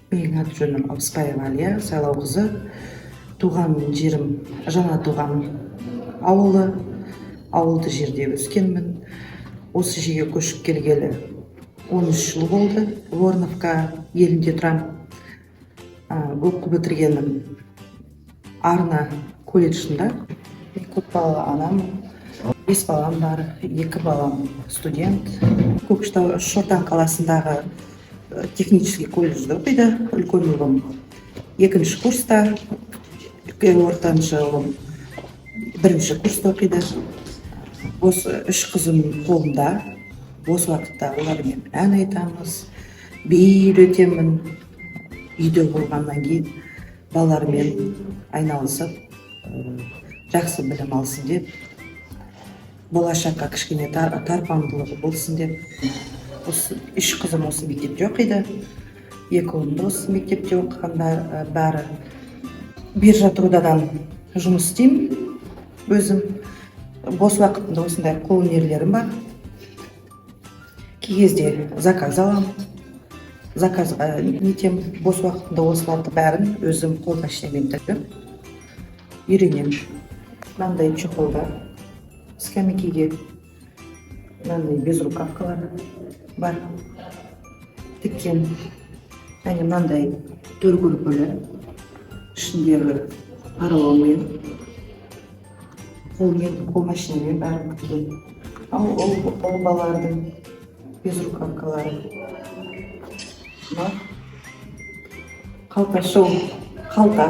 Менің аты жөнім Алпысбаева Әлия, сайлау қызы. Туған жерім жаңа туған ауылы, ауылды жерде өскенмін. Осы жерге көшіп келгелі 13 жыл болды. Ворловка елінде тұрамын. Оқу бітіргенім Арна колледжінде. Көпбалалы анамын. 5 балам бар, 2 балам студент. Көкшетау Шортан қаласындағы технический колледжде оқиды. Үлкен ұлым 2-ші курста, ортаншы ұлым 1-ші курста оқиды. Осы 3 қызым қолымда. Осы уақытта олармен ән айтамыз, би үйретемін. Үйде болғаннан кейін балалармен айналысып, жақсы білім алсын деп, болашаққа кішкене тарпаңдылығы болсын деп, осы 3 қызым осы мектепте оқиды. 2 ұлым да осы мектепте оқығанда бәрі. Биржа трудадан жұмыс істеймін. Өзім бос уақытымда осындай қолөнерлерім бар. Кей кезде заказ аламын. Заказға нетем, бос уақытымда осыларды бәрін өзім қолмашинаммен тігіп үйренемін. Мынандай чехолдар, скамейкеге мынандай безрукавкалар бар. Тіккен. Және мынандай төргүлгілі, ішіндегі паралонмен, қолмашинамен бәрін тіккен. Ол балалардың безрукавкалары. Қалта шоу, қалта.